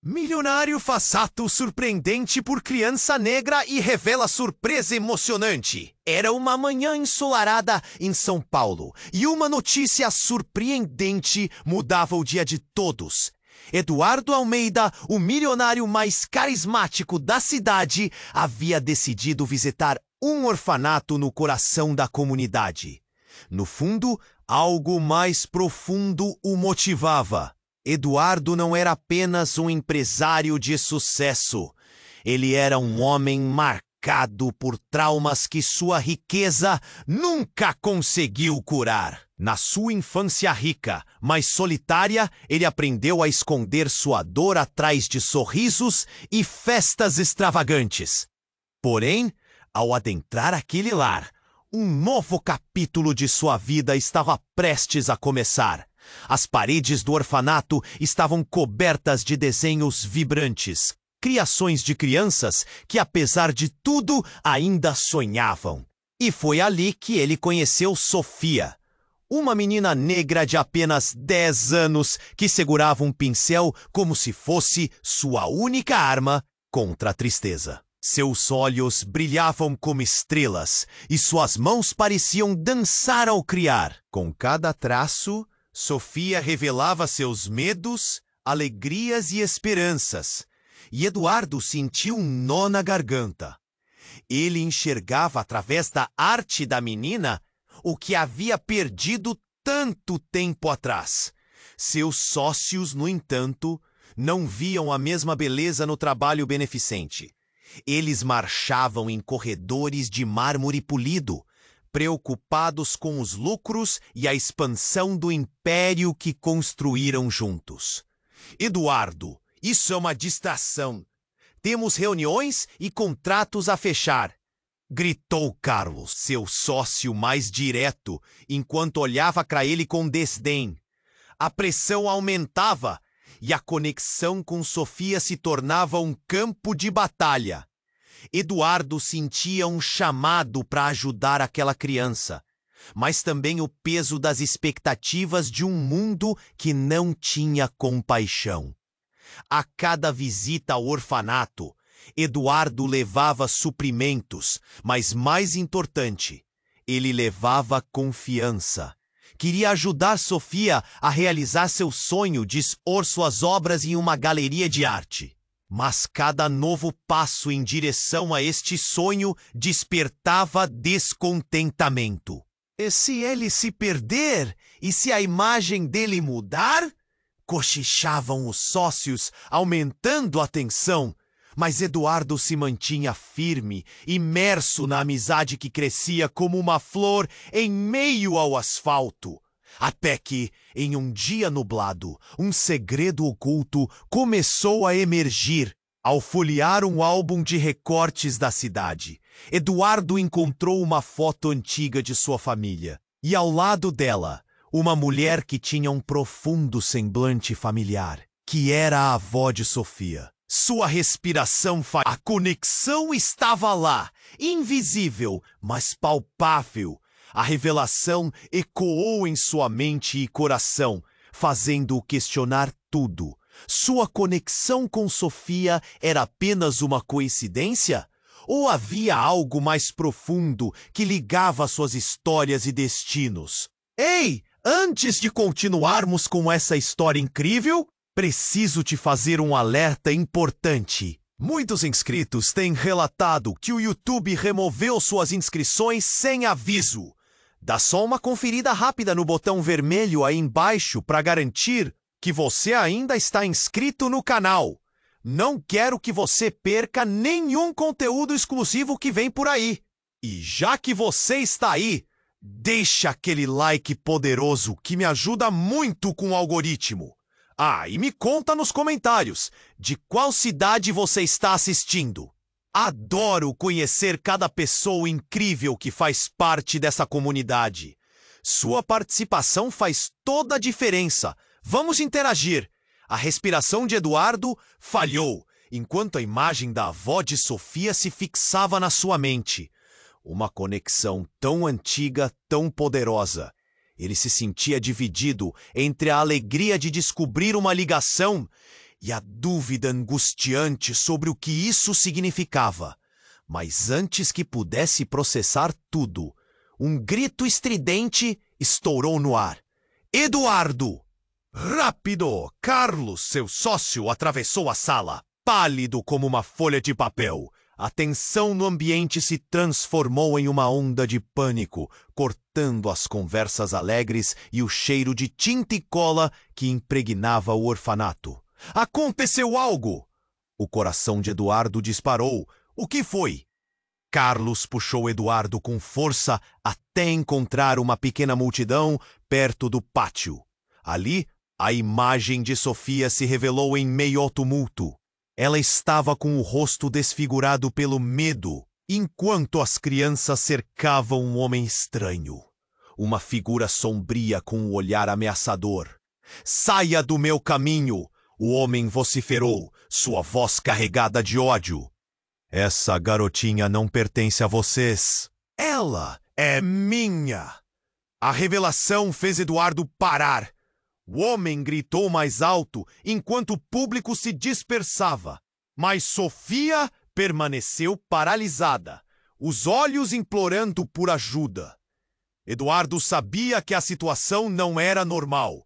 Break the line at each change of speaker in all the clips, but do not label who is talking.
Milionário faz ato surpreendente por criança negra e revela surpresa emocionante. Era uma manhã ensolarada em São Paulo e uma notícia surpreendente mudava o dia de todos. Eduardo Almeida, o milionário mais carismático da cidade, havia decidido visitar um orfanato no coração da comunidade. No fundo, algo mais profundo o motivava. Eduardo não era apenas um empresário de sucesso. Ele era um homem marcado por traumas que sua riqueza nunca conseguiu curar. Na sua infância rica, mas solitária, ele aprendeu a esconder sua dor atrás de sorrisos e festas extravagantes. Porém, ao adentrar aquele lar, um novo capítulo de sua vida estava prestes a começar. As paredes do orfanato estavam cobertas de desenhos vibrantes, criações de crianças que, apesar de tudo, ainda sonhavam. E foi ali que ele conheceu Sofia, uma menina negra de apenas 10 anos que segurava um pincel como se fosse sua única arma contra a tristeza. Seus olhos brilhavam como estrelas e suas mãos pareciam dançar ao criar. Com cada traço, Sofia revelava seus medos, alegrias e esperanças, e Eduardo sentiu um nó na garganta. Ele enxergava através da arte da menina o que havia perdido tanto tempo atrás. Seus sócios, no entanto, não viam a mesma beleza no trabalho beneficente. Eles marchavam em corredores de mármore polido, preocupados com os lucros e a expansão do império que construíram juntos. Eduardo, isso é uma distração. Temos reuniões e contratos a fechar, gritou Carlos, seu sócio mais direto, enquanto olhava para ele com desdém. A pressão aumentava e a conexão com Sofia se tornava um campo de batalha. Eduardo sentia um chamado para ajudar aquela criança, mas também o peso das expectativas de um mundo que não tinha compaixão. A cada visita ao orfanato, Eduardo levava suprimentos, mas mais importante, ele levava confiança. Queria ajudar Sofia a realizar seu sonho de expor suas obras em uma galeria de arte. Mas cada novo passo em direção a este sonho despertava descontentamento. E se ele se perder? E se a imagem dele mudar? Cochichavam os sócios, aumentando a tensão. Mas Eduardo se mantinha firme, imerso na amizade que crescia como uma flor em meio ao asfalto. Até que, em um dia nublado, um segredo oculto começou a emergir. Ao folhear um álbum de recortes da cidade, Eduardo encontrou uma foto antiga de sua família. E ao lado dela, uma mulher que tinha um profundo semblante familiar, que era a avó de Sofia. Sua respiração A conexão estava lá, invisível, mas palpável. A revelação ecoou em sua mente e coração, fazendo-o questionar tudo. Sua conexão com Sofia era apenas uma coincidência? Ou havia algo mais profundo que ligava suas histórias e destinos? Ei, antes de continuarmos com essa história incrível, preciso te fazer um alerta importante. Muitos inscritos têm relatado que o YouTube removeu suas inscrições sem aviso. Dá só uma conferida rápida no botão vermelho aí embaixo para garantir que você ainda está inscrito no canal. Não quero que você perca nenhum conteúdo exclusivo que vem por aí. E já que você está aí, deixa aquele like poderoso que me ajuda muito com o algoritmo. Ah, e me conta nos comentários de qual cidade você está assistindo. Adoro conhecer cada pessoa incrível que faz parte dessa comunidade. Sua participação faz toda a diferença. Vamos interagir. A respiração de Eduardo falhou, enquanto a imagem da avó de Sofia se fixava na sua mente. Uma conexão tão antiga, tão poderosa. Ele se sentia dividido entre a alegria de descobrir uma ligação e a dúvida angustiante sobre o que isso significava. Mas antes que pudesse processar tudo, um grito estridente estourou no ar. Eduardo! Rápido! Carlos, seu sócio, atravessou a sala, pálido como uma folha de papel. A tensão no ambiente se transformou em uma onda de pânico, cortando as conversas alegres e o cheiro de tinta e cola que impregnava o orfanato. Aconteceu algo! O coração de Eduardo disparou. O que foi? Carlos puxou Eduardo com força até encontrar uma pequena multidão perto do pátio. Ali, a imagem de Sofia se revelou em meio ao tumulto. Ela estava com o rosto desfigurado pelo medo, enquanto as crianças cercavam um homem estranho. Uma figura sombria com um olhar ameaçador. "Saia do meu caminho!" O homem vociferou, sua voz carregada de ódio. "Essa garotinha não pertence a vocês. Ela é minha!" A revelação fez Eduardo parar. O homem gritou mais alto enquanto o público se dispersava. Mas Sofia permaneceu paralisada, os olhos implorando por ajuda. Eduardo sabia que a situação não era normal.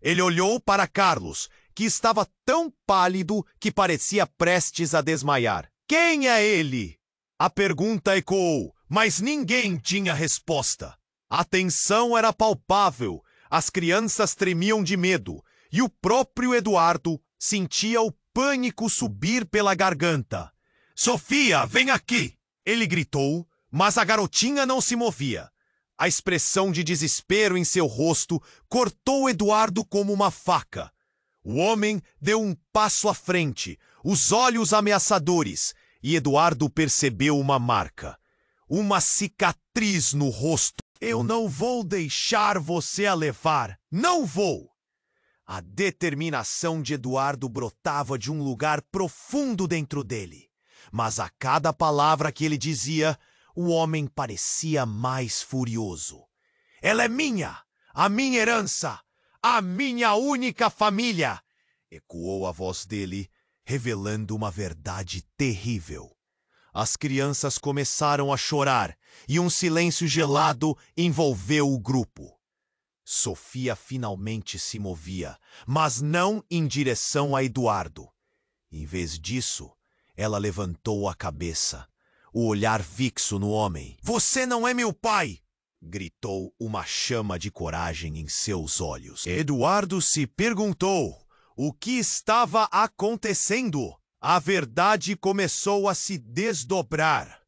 Ele olhou para Carlos, que estava tão pálido que parecia prestes a desmaiar. "Quem é ele?" A pergunta ecoou, mas ninguém tinha resposta. A tensão era palpável. As crianças tremiam de medo, e o próprio Eduardo sentia o pânico subir pela garganta. "Sofia, vem aqui!" Ele gritou, mas a garotinha não se movia. A expressão de desespero em seu rosto cortou Eduardo como uma faca. O homem deu um passo à frente, os olhos ameaçadores, e Eduardo percebeu uma marca. Uma cicatriz no rosto. "Eu não vou deixar você a levar. Não vou!" A determinação de Eduardo brotava de um lugar profundo dentro dele. Mas a cada palavra que ele dizia, o homem parecia mais furioso. "Ela é minha! A minha herança! A minha única família!" Ecoou a voz dele, revelando uma verdade terrível. As crianças começaram a chorar e um silêncio gelado envolveu o grupo. Sofia finalmente se movia, mas não em direção a Eduardo. Em vez disso, ela levantou a cabeça, o olhar fixo no homem. "Você não é meu pai!" gritou, uma chama de coragem em seus olhos. Eduardo se perguntou o que estava acontecendo. A verdade começou a se desdobrar,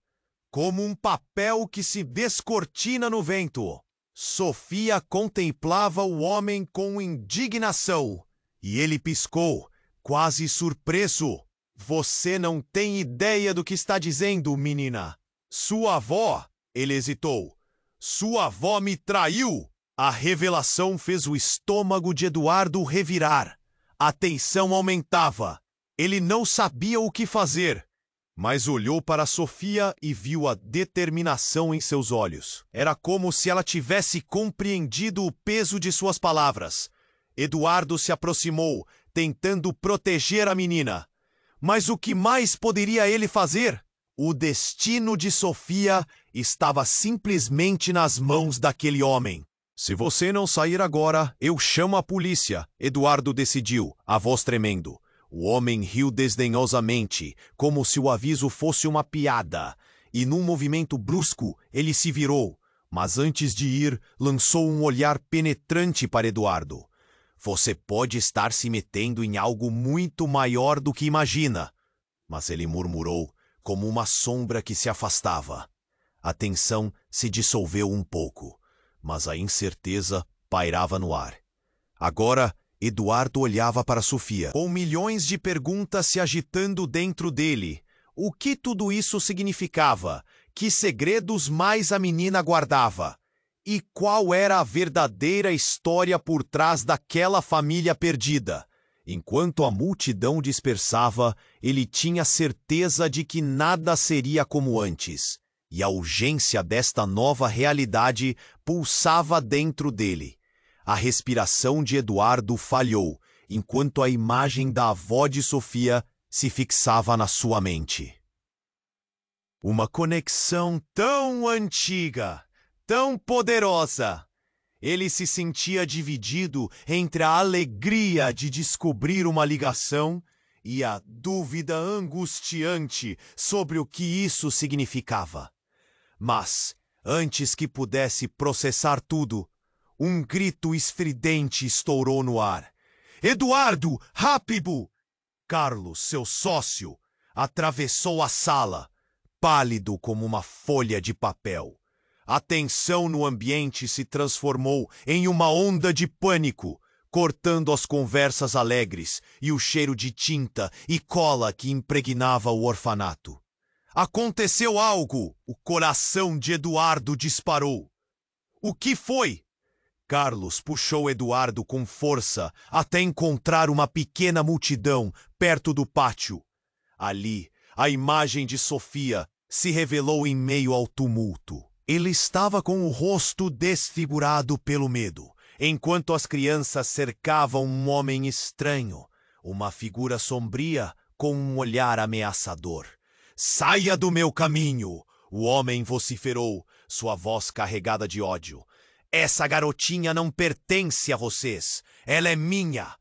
como um papel que se descortina no vento. Sofia contemplava o homem com indignação, e ele piscou, quase surpreso. "Você não tem ideia do que está dizendo, menina." "Sua avó," ele hesitou. "Sua avó me traiu." A revelação fez o estômago de Eduardo revirar. A tensão aumentava. Ele não sabia o que fazer, mas olhou para Sofia e viu a determinação em seus olhos. Era como se ela tivesse compreendido o peso de suas palavras. Eduardo se aproximou, tentando proteger a menina. Mas o que mais poderia ele fazer? O destino de Sofia estava simplesmente nas mãos daquele homem. "Se você não sair agora, eu chamo a polícia", Eduardo decidiu, a voz tremendo. O homem riu desdenhosamente, como se o aviso fosse uma piada, e num movimento brusco ele se virou, mas antes de ir, lançou um olhar penetrante para Eduardo. "Você pode estar se metendo em algo muito maior do que imagina." Mas ele murmurou, como uma sombra que se afastava. A tensão se dissolveu um pouco, mas a incerteza pairava no ar. Agora, Eduardo olhava para Sofia, com milhões de perguntas se agitando dentro dele. O que tudo isso significava? Que segredos mais a menina guardava? E qual era a verdadeira história por trás daquela família perdida? Enquanto a multidão dispersava, ele tinha certeza de que nada seria como antes, e a urgência desta nova realidade pulsava dentro dele. A respiração de Eduardo falhou, enquanto a imagem da avó de Sofia se fixava na sua mente. Uma conexão tão antiga, tão poderosa. Ele se sentia dividido entre a alegria de descobrir uma ligação e a dúvida angustiante sobre o que isso significava. Mas, antes que pudesse processar tudo, um grito estridente estourou no ar. Eduardo, rápido! Carlos, seu sócio, atravessou a sala, pálido como uma folha de papel. A tensão no ambiente se transformou em uma onda de pânico, cortando as conversas alegres e o cheiro de tinta e cola que impregnava o orfanato. Aconteceu algo! O coração de Eduardo disparou. O que foi? Carlos puxou Eduardo com força até encontrar uma pequena multidão perto do pátio. Ali, a imagem de Sofia se revelou em meio ao tumulto. Ele estava com o rosto desfigurado pelo medo, enquanto as crianças cercavam um homem estranho, uma figura sombria com um olhar ameaçador. "Saia do meu caminho!" o homem vociferou, sua voz carregada de ódio. "Essa garotinha não pertence a vocês. Ela é minha."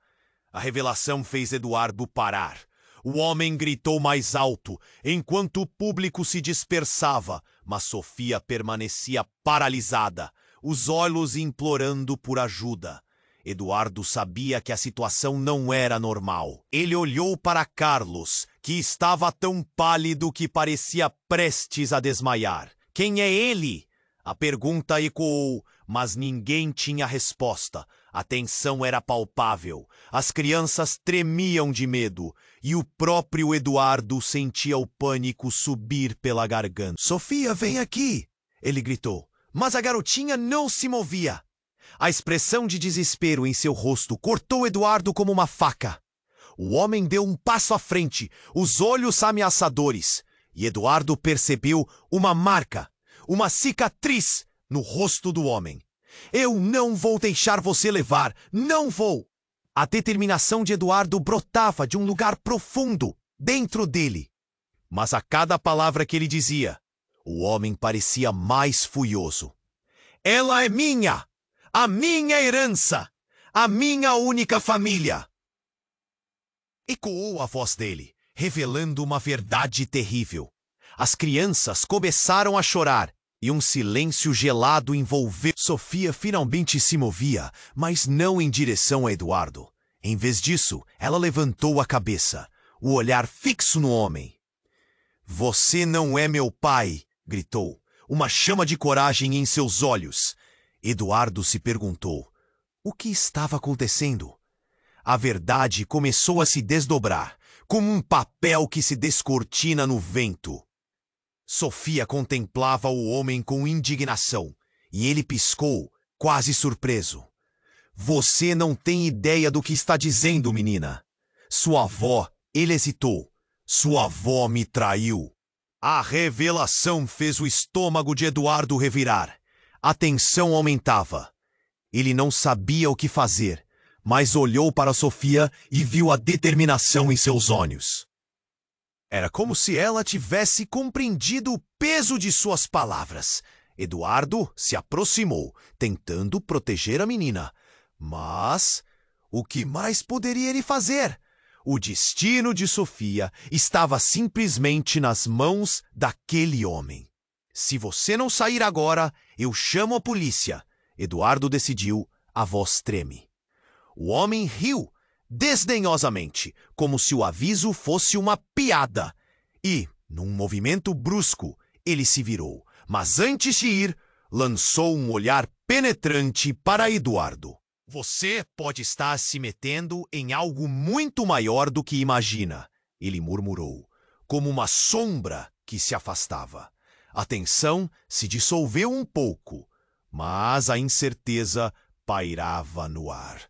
A revelação fez Eduardo parar. O homem gritou mais alto, enquanto o público se dispersava, mas Sofia permanecia paralisada, os olhos implorando por ajuda. Eduardo sabia que a situação não era normal. Ele olhou para Carlos, que estava tão pálido que parecia prestes a desmaiar. "Quem é ele?" A pergunta ecoou, mas ninguém tinha resposta. A tensão era palpável. As crianças tremiam de medo e o próprio Eduardo sentia o pânico subir pela garganta. "Sofia, vem aqui!" ele gritou, mas a garotinha não se movia. A expressão de desespero em seu rosto cortou Eduardo como uma faca. O homem deu um passo à frente, os olhos ameaçadores, e Eduardo percebeu uma marca, uma cicatriz no rosto do homem. "Eu não vou deixar você levar, não vou!" A determinação de Eduardo brotava de um lugar profundo dentro dele. Mas a cada palavra que ele dizia, o homem parecia mais furioso. "Ela é minha! A minha herança! A minha única família!" Ecoou a voz dele, revelando uma verdade terrível. As crianças começaram a chorar e um silêncio gelado envolveu. Sofia finalmente se movia, mas não em direção a Eduardo. Em vez disso, ela levantou a cabeça, o olhar fixo no homem. "Você não é meu pai!" gritou, uma chama de coragem em seus olhos. Eduardo se perguntou: o que estava acontecendo? A verdade começou a se desdobrar, como um papel que se descortina no vento. Sofia contemplava o homem com indignação, e ele piscou, quase surpreso. "Você não tem ideia do que está dizendo, menina. Sua avó..." Ele hesitou. "Sua avó me traiu." A revelação fez o estômago de Eduardo revirar. A tensão aumentava. Ele não sabia o que fazer, mas olhou para Sofia e viu a determinação em seus olhos. Era como se ela tivesse compreendido o peso de suas palavras. Eduardo se aproximou, tentando proteger a menina. Mas o que mais poderia ele fazer? O destino de Sofia estava simplesmente nas mãos daquele homem. "Se você não sair agora, eu chamo a polícia." Eduardo decidiu, a voz treme. O homem riu, desdenhosamente, como se o aviso fosse uma piada. E, num movimento brusco, ele se virou. Mas antes de ir, lançou um olhar penetrante para Eduardo. "Você pode estar se metendo em algo muito maior do que imagina", ele murmurou, como uma sombra que se afastava. A tensão se dissolveu um pouco, mas a incerteza pairava no ar.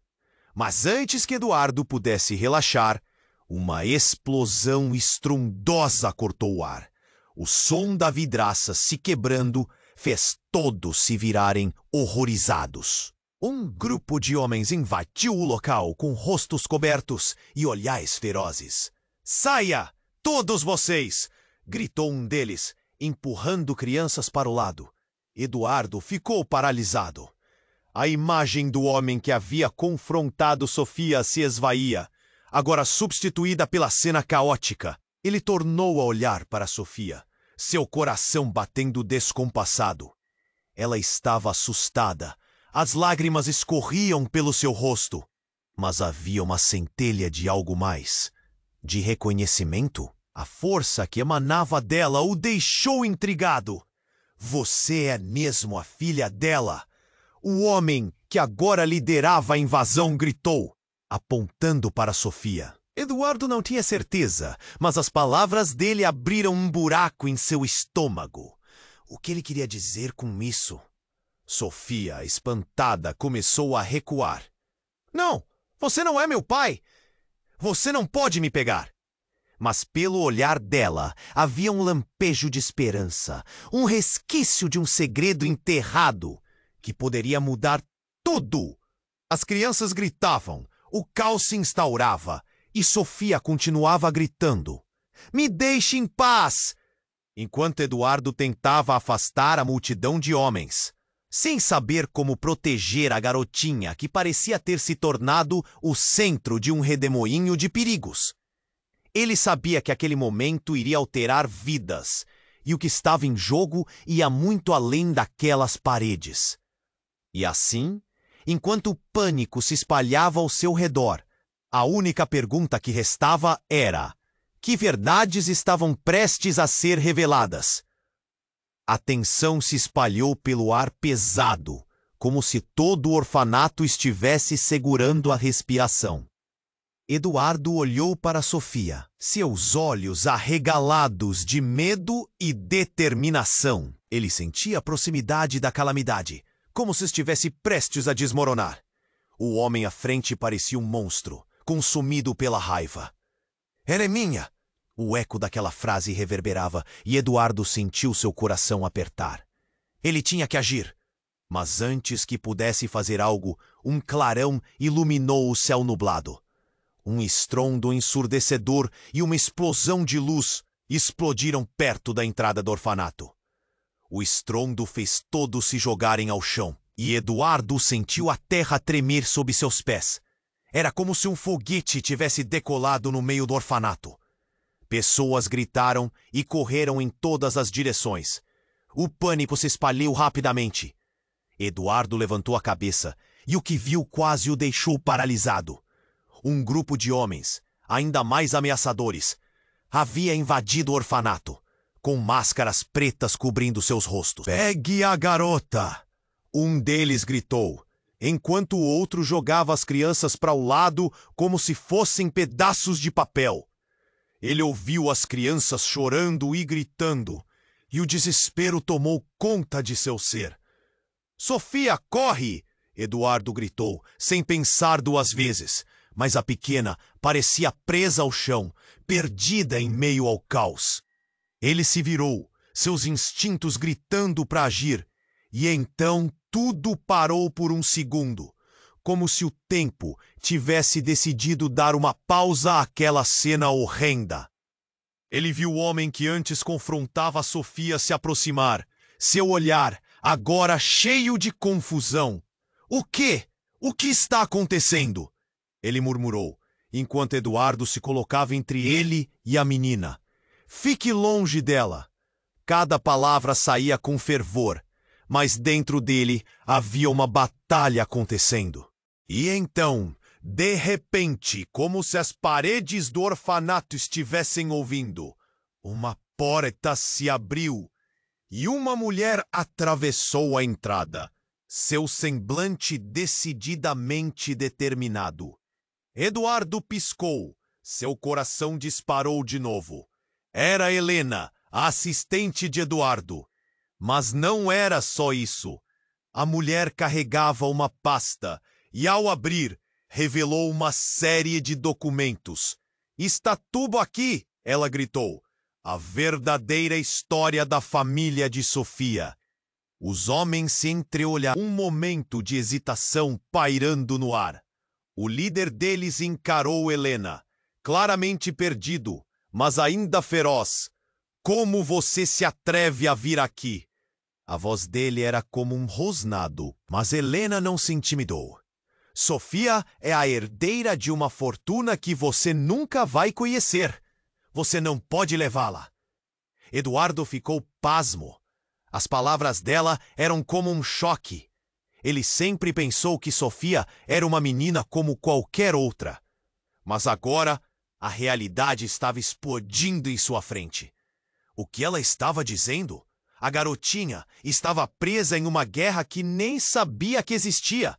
Mas antes que Eduardo pudesse relaxar, uma explosão estrondosa cortou o ar. O som da vidraça se quebrando fez todos se virarem horrorizados. Um grupo de homens invadiu o local com rostos cobertos e olhares ferozes. "Saia, todos vocês!" gritou um deles, empurrando crianças para o lado. Eduardo ficou paralisado. A imagem do homem que havia confrontado Sofia se esvaía, agora substituída pela cena caótica. Ele tornou a olhar para Sofia, seu coração batendo descompassado. Ela estava assustada. As lágrimas escorriam pelo seu rosto. Mas havia uma centelha de algo mais. De reconhecimento. A força que emanava dela o deixou intrigado. "Você é mesmo a filha dela?" O homem que agora liderava a invasão gritou, apontando para Sofia. Eduardo não tinha certeza, mas as palavras dele abriram um buraco em seu estômago. O que ele queria dizer com isso? Sofia, espantada, começou a recuar. "Não, você não é meu pai! Você não pode me pegar!" Mas pelo olhar dela havia um lampejo de esperança, um resquício de um segredo enterrado que poderia mudar tudo. As crianças gritavam, o caos se instaurava e Sofia continuava gritando: "Me deixe em paz!" Enquanto Eduardo tentava afastar a multidão de homens, sem saber como proteger a garotinha que parecia ter se tornado o centro de um redemoinho de perigos. Ele sabia que aquele momento iria alterar vidas, e o que estava em jogo ia muito além daquelas paredes. E assim, enquanto o pânico se espalhava ao seu redor, a única pergunta que restava era: que verdades estavam prestes a ser reveladas? A tensão se espalhou pelo ar pesado, como se todo o orfanato estivesse segurando a respiração. Eduardo olhou para Sofia, seus olhos arregalados de medo e determinação. Ele sentia a proximidade da calamidade, como se estivesse prestes a desmoronar. O homem à frente parecia um monstro, consumido pela raiva. "Ela é minha!" O eco daquela frase reverberava e Eduardo sentiu seu coração apertar. Ele tinha que agir. Mas antes que pudesse fazer algo, um clarão iluminou o céu nublado. Um estrondo ensurdecedor e uma explosão de luz explodiram perto da entrada do orfanato. O estrondo fez todos se jogarem ao chão, e Eduardo sentiu a terra tremer sob seus pés. Era como se um foguete tivesse decolado no meio do orfanato. Pessoas gritaram e correram em todas as direções. O pânico se espalhou rapidamente. Eduardo levantou a cabeça e o que viu quase o deixou paralisado. Um grupo de homens, ainda mais ameaçadores, havia invadido o orfanato, com máscaras pretas cobrindo seus rostos. "Pegue a garota!" Um deles gritou, enquanto o outro jogava as crianças para o lado como se fossem pedaços de papel. Ele ouviu as crianças chorando e gritando, e o desespero tomou conta de seu ser. "Sofia, corre!" Eduardo gritou, sem pensar duas vezes, mas a pequena parecia presa ao chão, perdida em meio ao caos. Ele se virou, seus instintos gritando para agir, e então tudo parou por um segundo, como se o tempo tivesse decidido dar uma pausa àquela cena horrenda. Ele viu o homem que antes confrontava Sofia se aproximar, seu olhar agora cheio de confusão. "O quê? O que está acontecendo?" Ele murmurou, enquanto Eduardo se colocava entre ele e a menina. "Fique longe dela." Cada palavra saía com fervor, mas dentro dele havia uma batalha acontecendo. E então, de repente, como se as paredes do orfanato estivessem ouvindo, uma porta se abriu e uma mulher atravessou a entrada, seu semblante decididamente determinado. Eduardo piscou, seu coração disparou de novo. Era Helena, a assistente de Eduardo. Mas não era só isso. A mulher carregava uma pasta e, ao abrir, revelou uma série de documentos. "Está tudo aqui!" ela gritou. "A verdadeira história da família de Sofia." Os homens se entreolharam, um momento de hesitação pairando no ar. O líder deles encarou Helena, claramente perdido, mas ainda feroz. Como você se atreve a vir aqui? A voz dele era como um rosnado, mas Helena não se intimidou. Sofia é a herdeira de uma fortuna que você nunca vai conhecer. Você não pode levá-la. Eduardo ficou pasmo. As palavras dela eram como um choque. Ele sempre pensou que Sofia era uma menina como qualquer outra. Mas agora, a realidade estava explodindo em sua frente. O que ela estava dizendo? A garotinha estava presa em uma guerra que nem sabia que existia.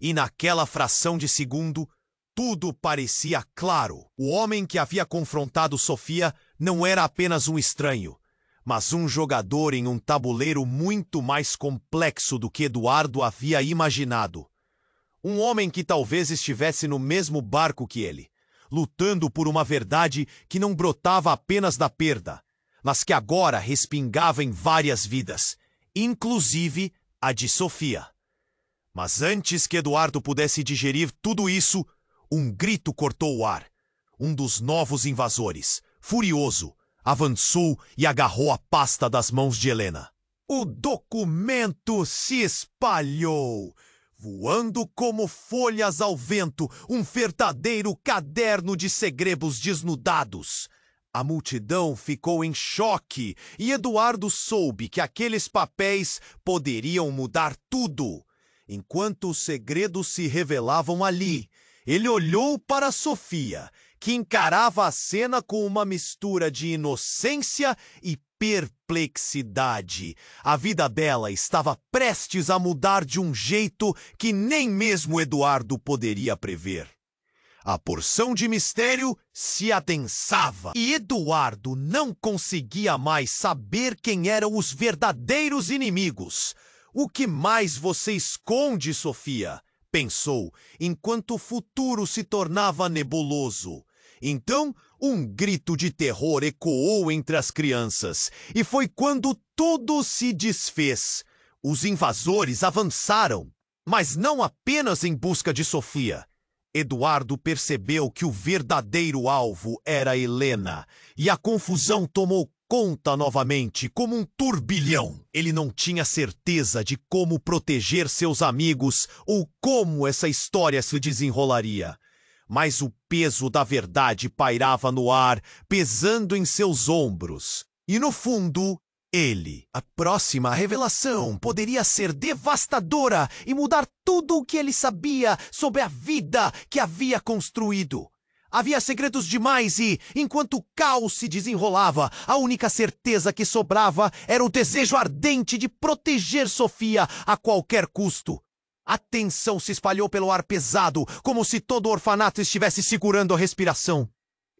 E naquela fração de segundo, tudo parecia claro. O homem que havia confrontado Sofia não era apenas um estranho, mas um jogador em um tabuleiro muito mais complexo do que Eduardo havia imaginado. Um homem que talvez estivesse no mesmo barco que ele, lutando por uma verdade que não brotava apenas da perda, mas que agora respingava em várias vidas, inclusive a de Sofia. Mas antes que Eduardo pudesse digerir tudo isso, um grito cortou o ar. Um dos novos invasores, furioso, avançou e agarrou a pasta das mãos de Helena. O documento se espalhou, voando como folhas ao vento, um verdadeiro caderno de segredos desnudados. A multidão ficou em choque e Eduardo soube que aqueles papéis poderiam mudar tudo. Enquanto os segredos se revelavam ali, ele olhou para Sofia, que encarava a cena com uma mistura de inocência e perplexidade. A vida dela estava prestes a mudar de um jeito que nem mesmo Eduardo poderia prever. A porção de mistério se adensava e Eduardo não conseguia mais saber quem eram os verdadeiros inimigos. O que mais você esconde, Sofia? Pensou, enquanto o futuro se tornava nebuloso. Então, um grito de terror ecoou entre as crianças, e foi quando tudo se desfez. Os invasores avançaram, mas não apenas em busca de Sofia. Eduardo percebeu que o verdadeiro alvo era Helena, e a confusão tomou conta novamente, como um turbilhão. Ele não tinha certeza de como proteger seus amigos ou como essa história se desenrolaria. Mas o peso da verdade pairava no ar, pesando em seus ombros. E no fundo, ele. A próxima revelação poderia ser devastadora e mudar tudo o que ele sabia sobre a vida que havia construído. Havia segredos demais e, enquanto o caos se desenrolava, a única certeza que sobrava era o desejo ardente de proteger Sofia a qualquer custo. A tensão se espalhou pelo ar pesado, como se todo o orfanato estivesse segurando a respiração.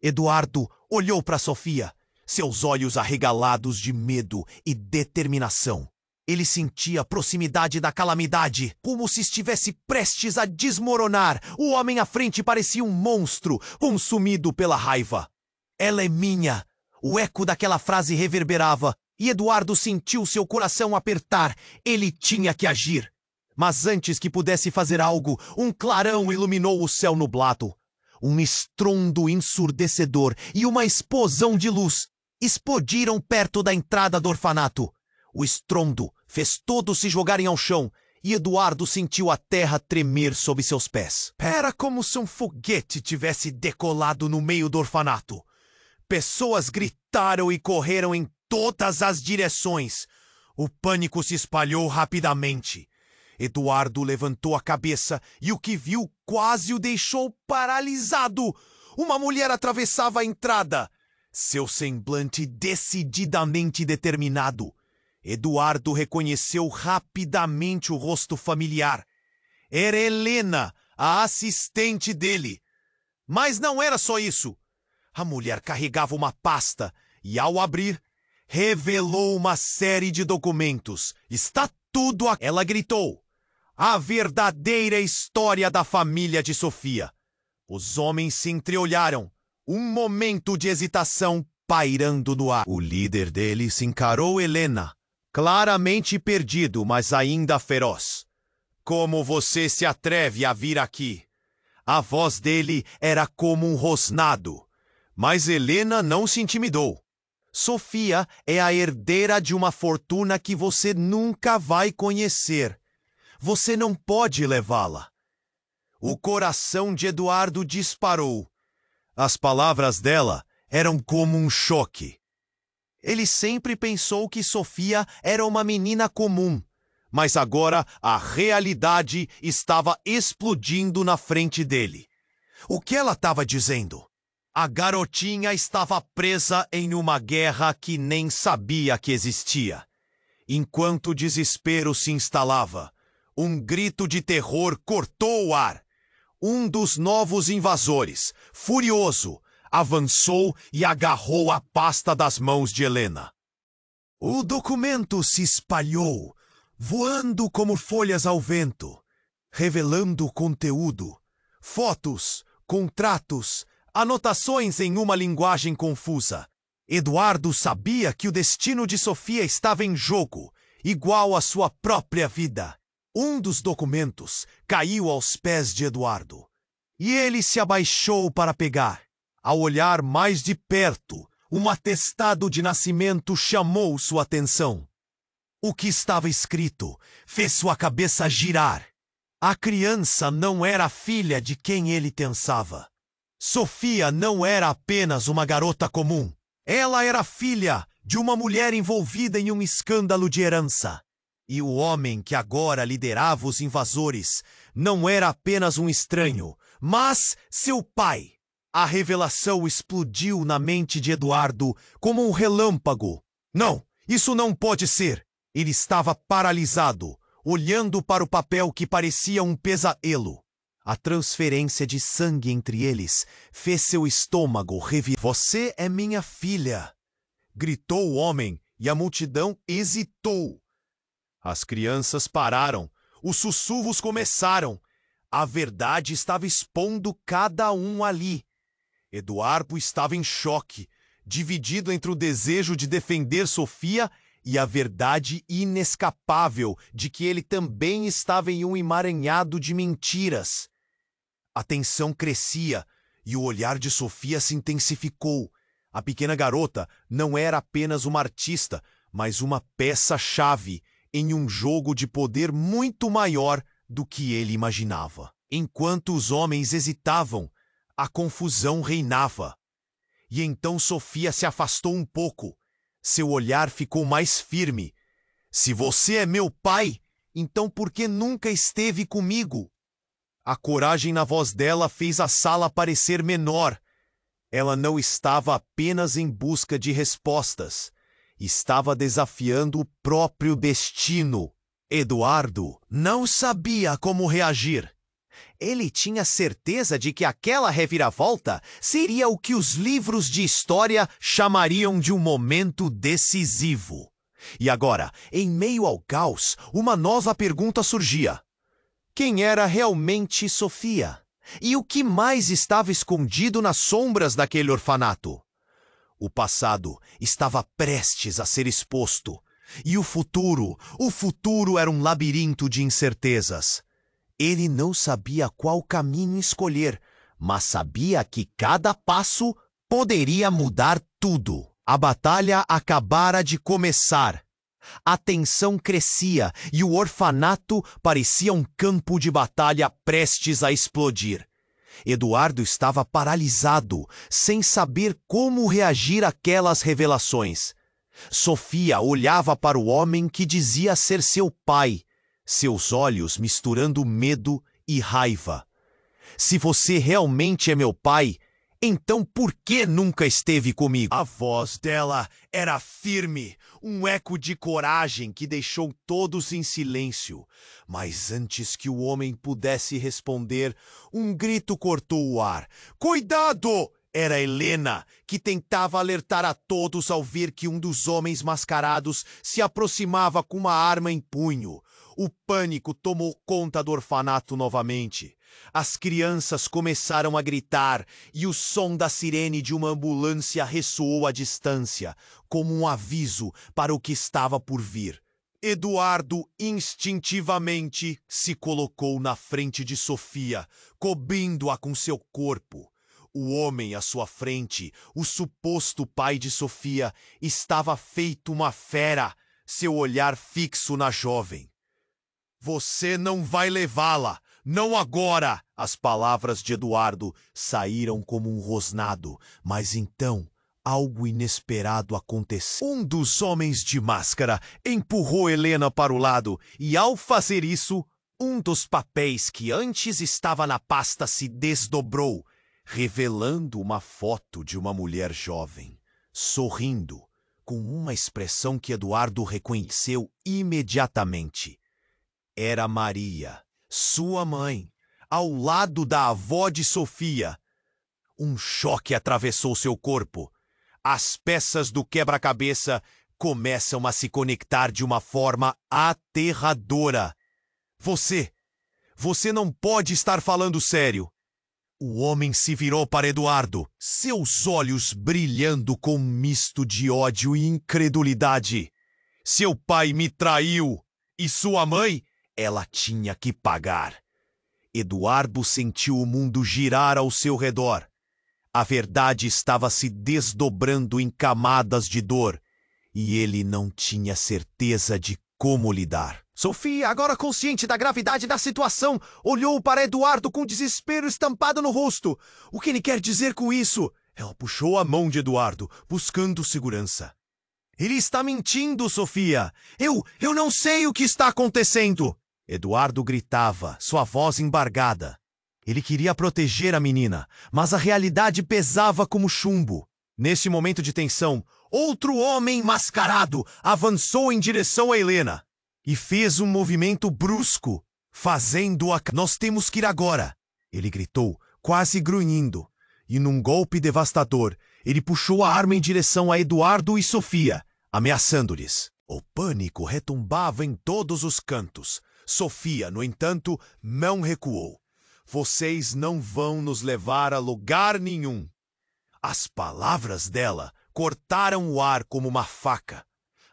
Eduardo olhou para Sofia, seus olhos arregalados de medo e determinação. Ele sentia a proximidade da calamidade, como se estivesse prestes a desmoronar. O homem à frente parecia um monstro, consumido pela raiva. Ela é minha! O eco daquela frase reverberava, e Eduardo sentiu seu coração apertar. Ele tinha que agir. Mas antes que pudesse fazer algo, um clarão iluminou o céu nublado. Um estrondo ensurdecedor e uma explosão de luz explodiram perto da entrada do orfanato. O estrondo fez todos se jogarem ao chão e Eduardo sentiu a terra tremer sob seus pés. Era como se um foguete tivesse decolado no meio do orfanato. Pessoas gritaram e correram em todas as direções. O pânico se espalhou rapidamente. Eduardo levantou a cabeça e o que viu quase o deixou paralisado. Uma mulher atravessava a entrada, seu semblante decididamente determinado. Eduardo reconheceu rapidamente o rosto familiar. Era Helena, a assistente dele. Mas não era só isso. A mulher carregava uma pasta e, ao abrir, revelou uma série de documentos. Está tudo aqui. Ela gritou. A verdadeira história da família de Sofia. Os homens se entreolharam. Um momento de hesitação pairando no ar. O líder deles encarou Helena, claramente perdido, mas ainda feroz. Como você se atreve a vir aqui? A voz dele era como um rosnado, mas Helena não se intimidou. Sofia é a herdeira de uma fortuna que você nunca vai conhecer. Você não pode levá-la. O coração de Eduardo disparou. As palavras dela eram como um choque. Ele sempre pensou que Sofia era uma menina comum, mas agora a realidade estava explodindo na frente dele. O que ela estava dizendo? A garotinha estava presa em uma guerra que nem sabia que existia. Enquanto o desespero se instalava, um grito de terror cortou o ar. Um dos novos invasores, furioso, avançou e agarrou a pasta das mãos de Helena. O documento se espalhou, voando como folhas ao vento, revelando conteúdo, fotos, contratos, anotações em uma linguagem confusa. Eduardo sabia que o destino de Sofia estava em jogo, igual à sua própria vida. Um dos documentos caiu aos pés de Eduardo, e ele se abaixou para pegar. Ao olhar mais de perto, um atestado de nascimento chamou sua atenção. O que estava escrito fez sua cabeça girar. A criança não era filha de quem ele pensava. Sofia não era apenas uma garota comum. Ela era filha de uma mulher envolvida em um escândalo de herança. E o homem que agora liderava os invasores não era apenas um estranho, mas seu pai. A revelação explodiu na mente de Eduardo como um relâmpago. Não, isso não pode ser. Ele estava paralisado, olhando para o papel que parecia um pesadelo. A transferência de sangue entre eles fez seu estômago revirar. Você é minha filha, gritou o homem, e a multidão hesitou. As crianças pararam, os sussurros começaram. A verdade estava expondo cada um ali. Eduardo estava em choque, dividido entre o desejo de defender Sofia e a verdade inescapável de que ele também estava em um emaranhado de mentiras. A tensão crescia e o olhar de Sofia se intensificou. A pequena garota não era apenas uma artista, mas uma peça-chave em um jogo de poder muito maior do que ele imaginava. Enquanto os homens hesitavam, a confusão reinava. E então Sofia se afastou um pouco. Seu olhar ficou mais firme. Se você é meu pai, então por que nunca esteve comigo? A coragem na voz dela fez a sala parecer menor. Ela não estava apenas em busca de respostas. Estava desafiando o próprio destino. Eduardo não sabia como reagir. Ele tinha certeza de que aquela reviravolta seria o que os livros de história chamariam de um momento decisivo. E agora, em meio ao caos, uma nova pergunta surgia. Quem era realmente Sofia? E o que mais estava escondido nas sombras daquele orfanato? O passado estava prestes a ser exposto. E o futuro era um labirinto de incertezas. Ele não sabia qual caminho escolher, mas sabia que cada passo poderia mudar tudo. A batalha acabara de começar. A tensão crescia e o orfanato parecia um campo de batalha prestes a explodir. Eduardo estava paralisado, sem saber como reagir àquelas revelações. Sofia olhava para o homem que dizia ser seu pai, seus olhos misturando medo e raiva. Se você realmente é meu pai, então por que nunca esteve comigo? A voz dela era firme, um eco de coragem que deixou todos em silêncio. Mas antes que o homem pudesse responder, um grito cortou o ar. Cuidado! Era Helena, que tentava alertar a todos ao ver que um dos homens mascarados se aproximava com uma arma em punho. O pânico tomou conta do orfanato novamente. As crianças começaram a gritar e o som da sirene de uma ambulância ressoou à distância, como um aviso para o que estava por vir. Eduardo instintivamente se colocou na frente de Sofia, cobrindo-a com seu corpo. O homem à sua frente, o suposto pai de Sofia, estava feito uma fera, seu olhar fixo na jovem. Você não vai levá-la, não agora! As palavras de Eduardo saíram como um rosnado, mas então algo inesperado aconteceu. Um dos homens de máscara empurrou Helena para o lado e, ao fazer isso, um dos papéis que antes estava na pasta se desdobrou, revelando uma foto de uma mulher jovem, sorrindo, com uma expressão que Eduardo reconheceu imediatamente. Era Maria, sua mãe, ao lado da avó de Sofia. Um choque atravessou seu corpo. As peças do quebra-cabeça começam a se conectar de uma forma aterradora. Você não pode estar falando sério. O homem se virou para Eduardo, seus olhos brilhando com um misto de ódio e incredulidade. Seu pai me traiu. E sua mãe? Ela tinha que pagar. Eduardo sentiu o mundo girar ao seu redor. A verdade estava se desdobrando em camadas de dor, e ele não tinha certeza de como lidar. Sofia, agora consciente da gravidade da situação, olhou para Eduardo com desespero estampado no rosto. O que ele quer dizer com isso? Ela puxou a mão de Eduardo, buscando segurança. Ele está mentindo, Sofia. Eu não sei o que está acontecendo. Eduardo gritava, sua voz embargada. Ele queria proteger a menina, mas a realidade pesava como chumbo. Nesse momento de tensão, outro homem mascarado avançou em direção a Helena e fez um movimento brusco, fazendo-a... Nós temos que ir agora, ele gritou, quase grunhindo, e num golpe devastador, ele puxou a arma em direção a Eduardo e Sofia, ameaçando-lhes. O pânico retumbava em todos os cantos. Sofia, no entanto, não recuou. Vocês não vão nos levar a lugar nenhum. As palavras dela cortaram o ar como uma faca.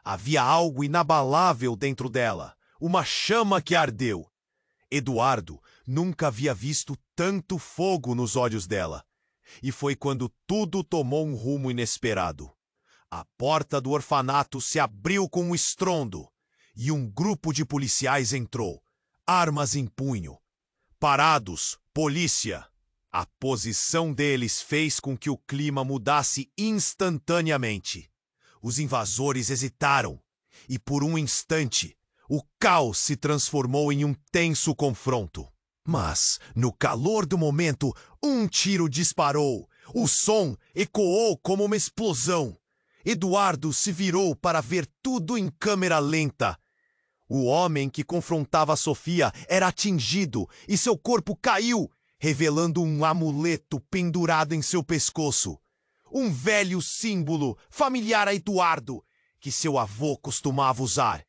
Havia algo inabalável dentro dela, uma chama que ardeu. Eduardo nunca havia visto tanto fogo nos olhos dela. E foi quando tudo tomou um rumo inesperado. A porta do orfanato se abriu com um estrondo e um grupo de policiais entrou, armas em punho. Parados, polícia. A posição deles fez com que o clima mudasse instantaneamente. Os invasores hesitaram e, por um instante, o caos se transformou em um tenso confronto. Mas, no calor do momento, um tiro disparou. O som ecoou como uma explosão. Eduardo se virou para ver tudo em câmera lenta. O homem que confrontava Sofia era atingido e seu corpo caiu, revelando um amuleto pendurado em seu pescoço. Um velho símbolo familiar a Eduardo, que seu avô costumava usar.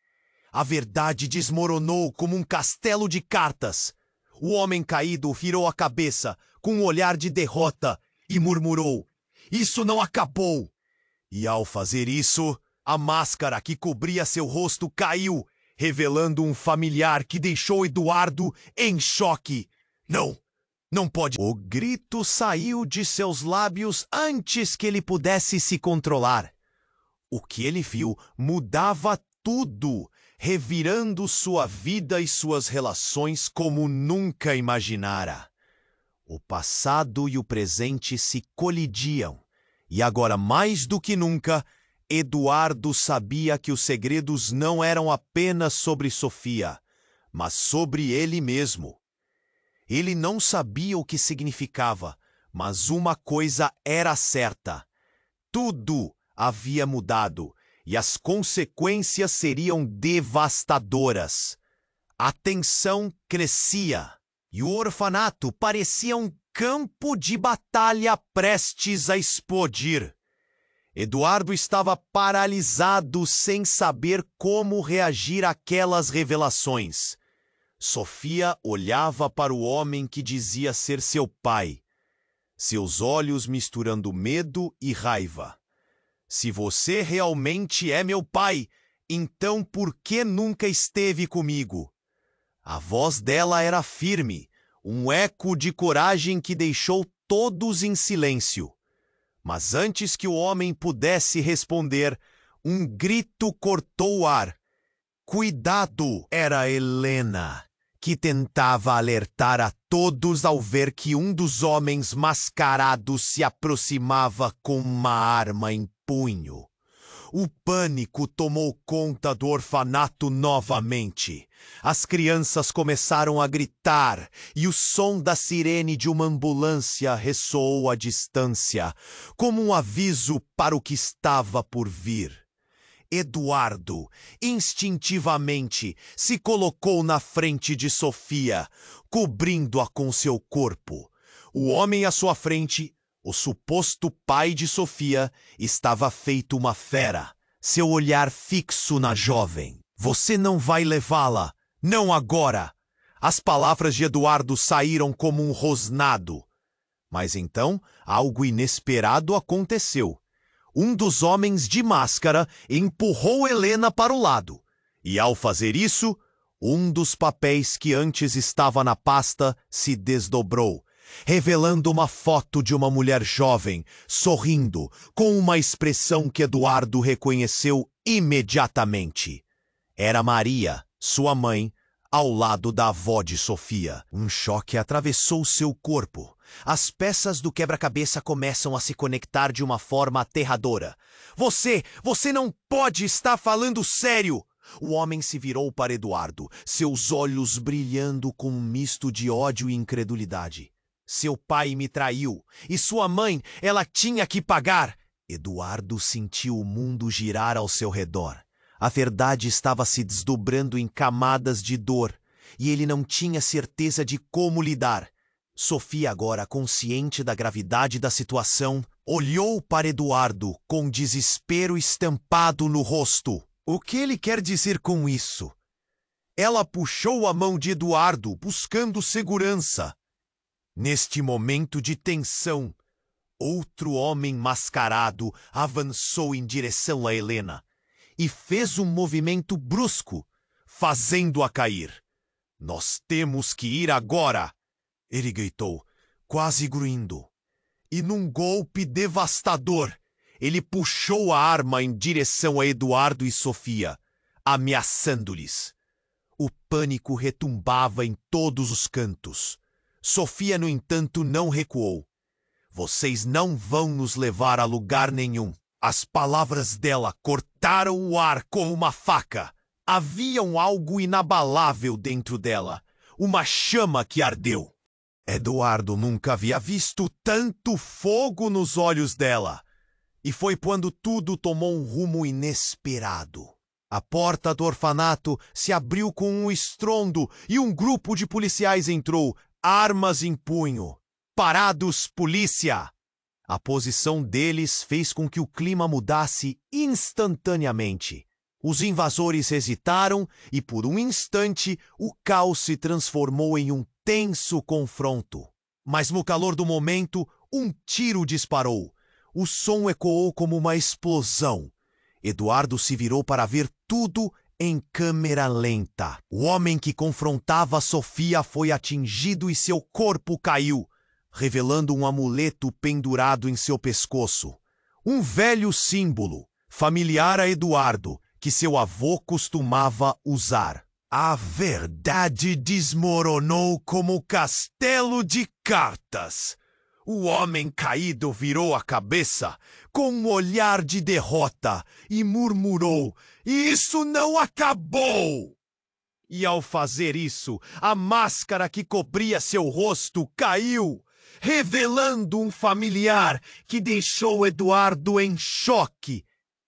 A verdade desmoronou como um castelo de cartas. O homem caído virou a cabeça com um olhar de derrota e murmurou: "Isso não acabou!" E ao fazer isso, a máscara que cobria seu rosto caiu, revelando um familiar que deixou Eduardo em choque. Não pode. O grito saiu de seus lábios antes que ele pudesse se controlar. O que ele viu mudava tudo, revirando sua vida e suas relações como nunca imaginara. O passado e o presente se colidiam, e agora mais do que nunca, Eduardo sabia que os segredos não eram apenas sobre Sofia, mas sobre ele mesmo. Ele não sabia o que significava, mas uma coisa era certa. Tudo havia mudado e as consequências seriam devastadoras. A tensão crescia e o orfanato parecia um campo de batalha prestes a explodir. Eduardo estava paralisado sem saber como reagir àquelas revelações. Sofia olhava para o homem que dizia ser seu pai, seus olhos misturando medo e raiva. Se você realmente é meu pai, então por que nunca esteve comigo? A voz dela era firme, um eco de coragem que deixou todos em silêncio. Mas antes que o homem pudesse responder, um grito cortou o ar. Cuidado! Era Helena, que tentava alertar a todos ao ver que um dos homens mascarados se aproximava com uma arma em punho. O pânico tomou conta do orfanato novamente. As crianças começaram a gritar e o som da sirene de uma ambulância ressoou à distância, como um aviso para o que estava por vir. Eduardo, instintivamente, se colocou na frente de Sofia, cobrindo-a com seu corpo. O homem à sua frente, o suposto pai de Sofia, estava feito uma fera, seu olhar fixo na jovem. Você não vai levá-la, não agora! As palavras de Eduardo saíram como um rosnado. Mas então, algo inesperado aconteceu. Um dos homens de máscara empurrou Helena para o lado. E ao fazer isso, um dos papéis que antes estava na pasta se desdobrou, revelando uma foto de uma mulher jovem, sorrindo, com uma expressão que Eduardo reconheceu imediatamente. Era Maria, sua mãe, ao lado da avó de Sofia. Um choque atravessou seu corpo. As peças do quebra-cabeça começam a se conectar de uma forma aterradora. Você não pode estar falando sério! O homem se virou para Eduardo, seus olhos brilhando com um misto de ódio e incredulidade. Seu pai me traiu, e sua mãe, ela tinha que pagar! Eduardo sentiu o mundo girar ao seu redor. A verdade estava se desdobrando em camadas de dor, e ele não tinha certeza de como lidar. Sofia, agora consciente da gravidade da situação, olhou para Eduardo com desespero estampado no rosto. O que ele quer dizer com isso? Ela puxou a mão de Eduardo, buscando segurança. Neste momento de tensão, outro homem mascarado avançou em direção a Helena e fez um movimento brusco, fazendo-a cair. Nós temos que ir agora! Ele gritou, quase grunhindo. E num golpe devastador, ele puxou a arma em direção a Eduardo e Sofia, ameaçando-lhes. O pânico retumbava em todos os cantos. Sofia, no entanto, não recuou. Vocês não vão nos levar a lugar nenhum. As palavras dela cortaram o ar como uma faca. Havia algo inabalável dentro dela, uma chama que ardeu. Eduardo nunca havia visto tanto fogo nos olhos dela. E foi quando tudo tomou um rumo inesperado. A porta do orfanato se abriu com um estrondo e um grupo de policiais entrou, armas em punho. Parados, polícia! A posição deles fez com que o clima mudasse instantaneamente. Os invasores hesitaram e, por um instante, o caos se transformou em um tenso confronto. Mas no calor do momento, um tiro disparou. O som ecoou como uma explosão. Eduardo se virou para ver tudo em câmera lenta. O homem que confrontava Sofia foi atingido e seu corpo caiu, revelando um amuleto pendurado em seu pescoço. Um velho símbolo, familiar a Eduardo, que seu avô costumava usar. A verdade desmoronou como castelo de cartas. O homem caído virou a cabeça com um olhar de derrota e murmurou: "Isso não acabou!" E ao fazer isso, a máscara que cobria seu rosto caiu, revelando um familiar que deixou Eduardo em choque.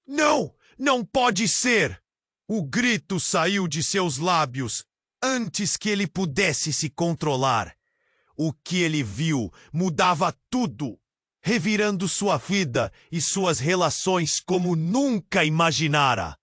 "Não! Não pode ser!" O grito saiu de seus lábios antes que ele pudesse se controlar. O que ele viu mudava tudo, revirando sua vida e suas relações como nunca imaginara.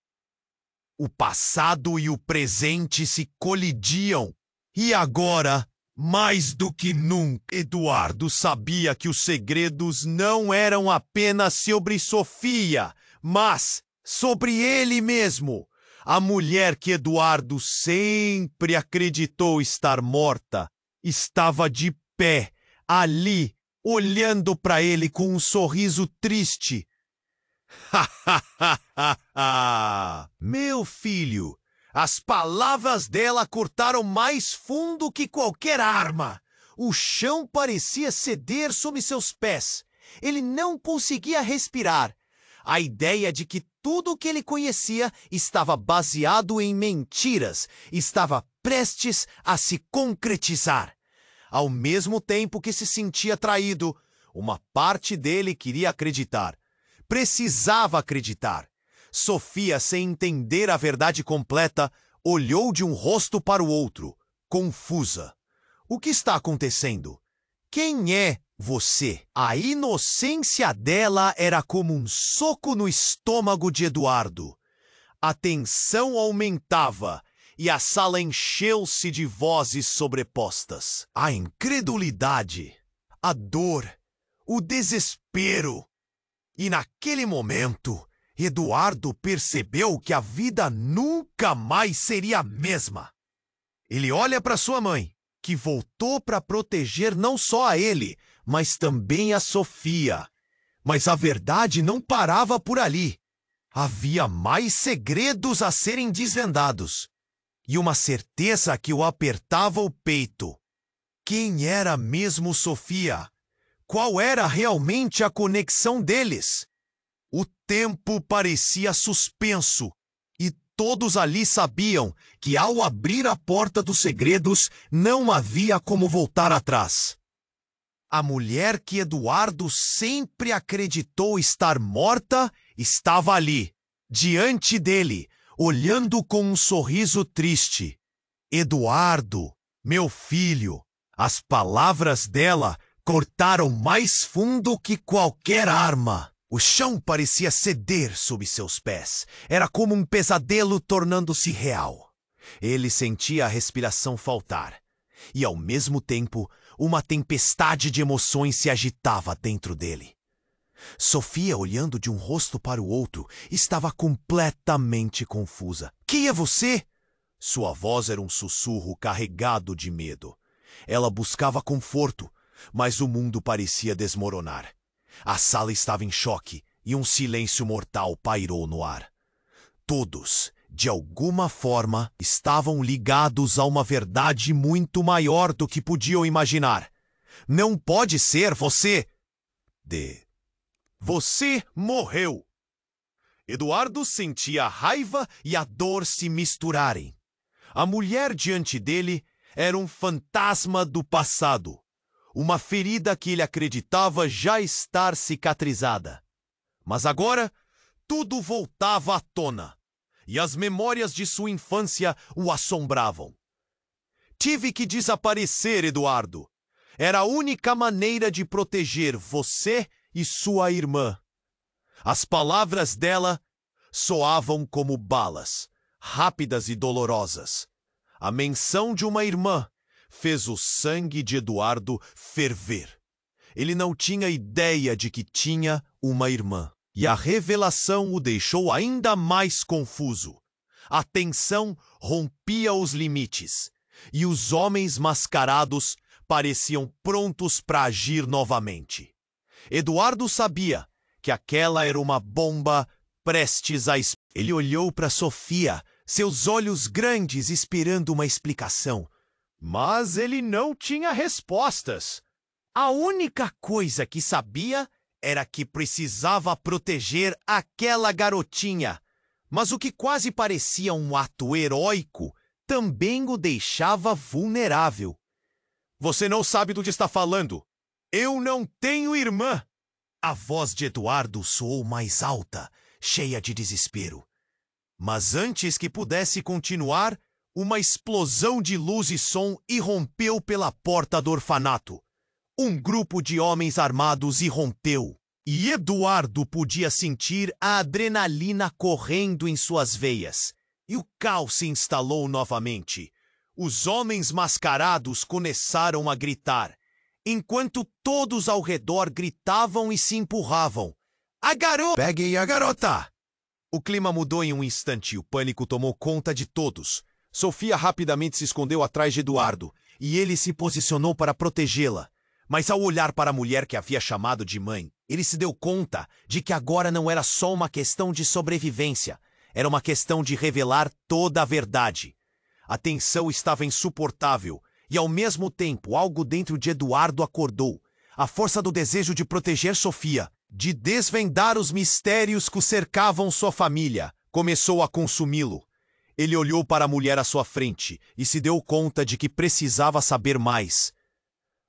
O passado e o presente se colidiam. E agora, mais do que nunca, Eduardo sabia que os segredos não eram apenas sobre Sofia, mas sobre ele mesmo. A mulher que Eduardo sempre acreditou estar morta estava de pé, ali, olhando para ele com um sorriso triste. Meu filho, as palavras dela cortaram mais fundo que qualquer arma. O chão parecia ceder sob seus pés. Ele não conseguia respirar. A ideia de que tudo o que ele conhecia estava baseado em mentiras estava prestes a se concretizar. Ao mesmo tempo que se sentia traído, uma parte dele queria acreditar. Precisava acreditar. Sofia, sem entender a verdade completa, olhou de um rosto para o outro, confusa. O que está acontecendo? Quem é você? A inocência dela era como um soco no estômago de Eduardo. A tensão aumentava e a sala encheu-se de vozes sobrepostas. A incredulidade, a dor, o desespero. E naquele momento, Eduardo percebeu que a vida nunca mais seria a mesma. Ele olha para sua mãe, que voltou para proteger não só a ele, mas também a Sofia. Mas a verdade não parava por ali. Havia mais segredos a serem desvendados. E uma certeza que o apertava o peito. Quem era mesmo Sofia? Qual era realmente a conexão deles? O tempo parecia suspenso, e todos ali sabiam que ao abrir a porta dos segredos, não havia como voltar atrás. A mulher que Eduardo sempre acreditou estar morta estava ali, diante dele, olhando com um sorriso triste. Eduardo, meu filho, as palavras dela cortaram mais fundo que qualquer arma. O chão parecia ceder sob seus pés. Era como um pesadelo tornando-se real. Ele sentia a respiração faltar. E, ao mesmo tempo, uma tempestade de emoções se agitava dentro dele. Sofia, olhando de um rosto para o outro, estava completamente confusa. Quem é você? Sua voz era um sussurro carregado de medo. Ela buscava conforto, mas o mundo parecia desmoronar. A sala estava em choque e um silêncio mortal pairou no ar. Todos, de alguma forma, estavam ligados a uma verdade muito maior do que podiam imaginar. Não pode ser você! Você morreu! Eduardo sentia a raiva e a dor se misturarem. A mulher diante dele era um fantasma do passado. Uma ferida que ele acreditava já estar cicatrizada. Mas agora, tudo voltava à tona, e as memórias de sua infância o assombravam. Tive que desaparecer, Eduardo. Era a única maneira de proteger você e sua irmã. As palavras dela soavam como balas, rápidas e dolorosas. A menção de uma irmã fez o sangue de Eduardo ferver. Ele não tinha ideia de que tinha uma irmã. E a revelação o deixou ainda mais confuso. A tensão rompia os limites. E os homens mascarados pareciam prontos para agir novamente. Eduardo sabia que aquela era uma bomba prestes a explodir. Ele olhou para Sofia, seus olhos grandes esperando uma explicação. Mas ele não tinha respostas. A única coisa que sabia era que precisava proteger aquela garotinha. Mas o que quase parecia um ato heróico também o deixava vulnerável. Você não sabe do que está falando. Eu não tenho irmã. A voz de Eduardo soou mais alta, cheia de desespero. Mas antes que pudesse continuar, uma explosão de luz e som irrompeu pela porta do orfanato. Um grupo de homens armados irrompeu, e Eduardo podia sentir a adrenalina correndo em suas veias. E o caos se instalou novamente. Os homens mascarados começaram a gritar, enquanto todos ao redor gritavam e se empurravam. A garota! Peguem a garota! O clima mudou em um instante e o pânico tomou conta de todos. Sofia rapidamente se escondeu atrás de Eduardo, e ele se posicionou para protegê-la. Mas ao olhar para a mulher que havia chamado de mãe, ele se deu conta de que agora não era só uma questão de sobrevivência, era uma questão de revelar toda a verdade. A tensão estava insuportável, e ao mesmo tempo algo dentro de Eduardo acordou. A força do desejo de proteger Sofia, de desvendar os mistérios que cercavam sua família, começou a consumi-lo. Ele olhou para a mulher à sua frente e se deu conta de que precisava saber mais.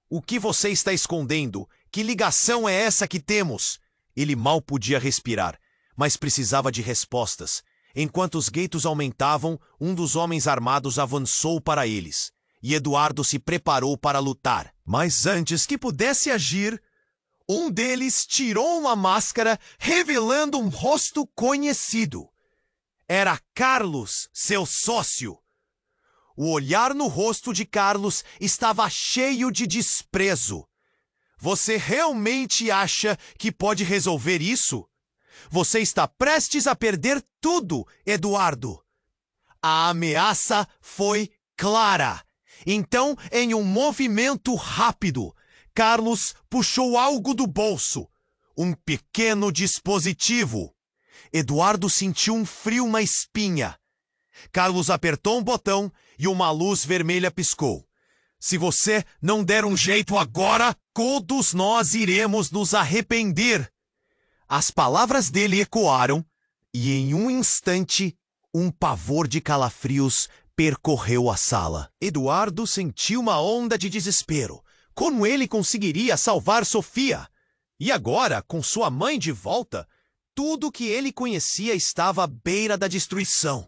O que você está escondendo? Que ligação é essa que temos? Ele mal podia respirar, mas precisava de respostas. Enquanto os gritos aumentavam, um dos homens armados avançou para eles, e Eduardo se preparou para lutar. Mas antes que pudesse agir, um deles tirou uma máscara, revelando um rosto conhecido. Era Carlos, seu sócio. O olhar no rosto de Carlos estava cheio de desprezo. Você realmente acha que pode resolver isso? Você está prestes a perder tudo, Eduardo. A ameaça foi clara. Então, em um movimento rápido, Carlos puxou algo do bolso. Um pequeno dispositivo. Eduardo sentiu um frio na espinha. Carlos apertou um botão e uma luz vermelha piscou. Se você não der um jeito agora, todos nós iremos nos arrepender. As palavras dele ecoaram e, em um instante, um pavor de calafrios percorreu a sala. Eduardo sentiu uma onda de desespero. Como ele conseguiria salvar Sofia? E agora, com sua mãe de volta, tudo que ele conhecia estava à beira da destruição.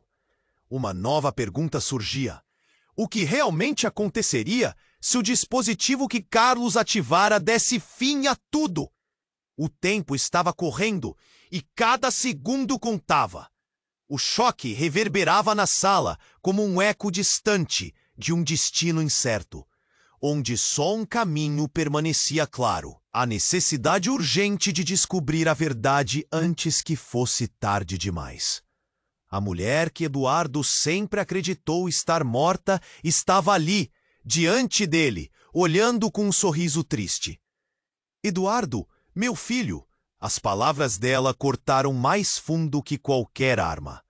Uma nova pergunta surgia. O que realmente aconteceria se o dispositivo que Carlos ativara desse fim a tudo? O tempo estava correndo e cada segundo contava. O choque reverberava na sala como um eco distante de um destino incerto, onde só um caminho permanecia claro: a necessidade urgente de descobrir a verdade antes que fosse tarde demais. A mulher que Eduardo sempre acreditou estar morta estava ali, diante dele, olhando com um sorriso triste. Eduardo, meu filho, as palavras dela cortaram mais fundo que qualquer arma.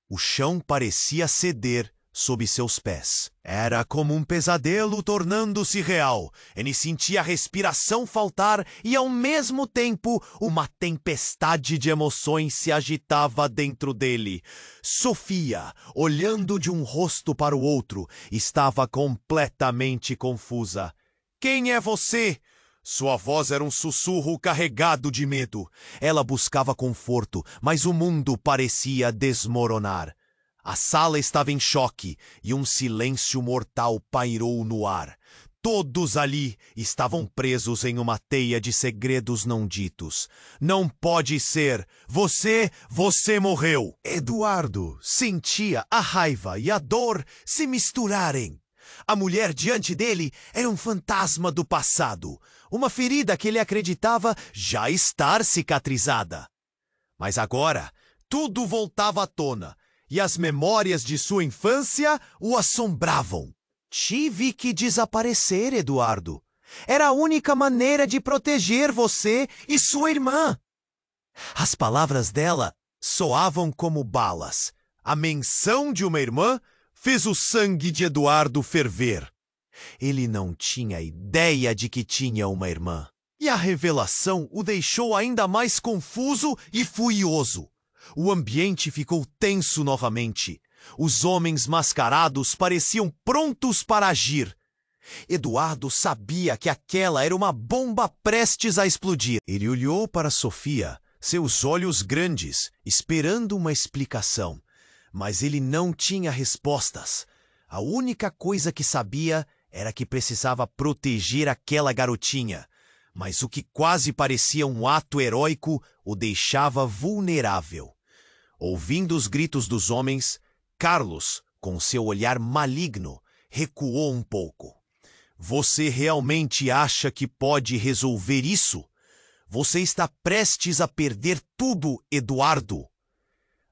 O chão parecia ceder sob seus pés. Era como um pesadelo tornando-se real. Ele sentia a respiração faltar e, ao mesmo tempo, uma tempestade de emoções se agitava dentro dele. Sofia, olhando de um rosto para o outro, estava completamente confusa. Quem é você? Sua voz era um sussurro carregado de medo. Ela buscava conforto, mas o mundo parecia desmoronar. A sala estava em choque e um silêncio mortal pairou no ar. Todos ali estavam presos em uma teia de segredos não ditos. Não pode ser! Você morreu! Eduardo sentia a raiva e a dor se misturarem. A mulher diante dele era um fantasma do passado, uma ferida que ele acreditava já estar cicatrizada. Mas agora, tudo voltava à tona, e as memórias de sua infância o assombravam. Tive que desaparecer, Eduardo. Era a única maneira de proteger você e sua irmã. As palavras dela soavam como balas. A menção de uma irmã fez o sangue de Eduardo ferver. Ele não tinha ideia de que tinha uma irmã. E a revelação o deixou ainda mais confuso e furioso. O ambiente ficou tenso novamente. Os homens mascarados pareciam prontos para agir. Eduardo sabia que aquela era uma bomba prestes a explodir. Ele olhou para Sofia, seus olhos grandes, esperando uma explicação. Mas ele não tinha respostas. A única coisa que sabia era que precisava proteger aquela garotinha. Mas o que quase parecia um ato heróico o deixava vulnerável. Ouvindo os gritos dos homens, Carlos, com seu olhar maligno, recuou um pouco. Você realmente acha que pode resolver isso? Você está prestes a perder tudo, Eduardo.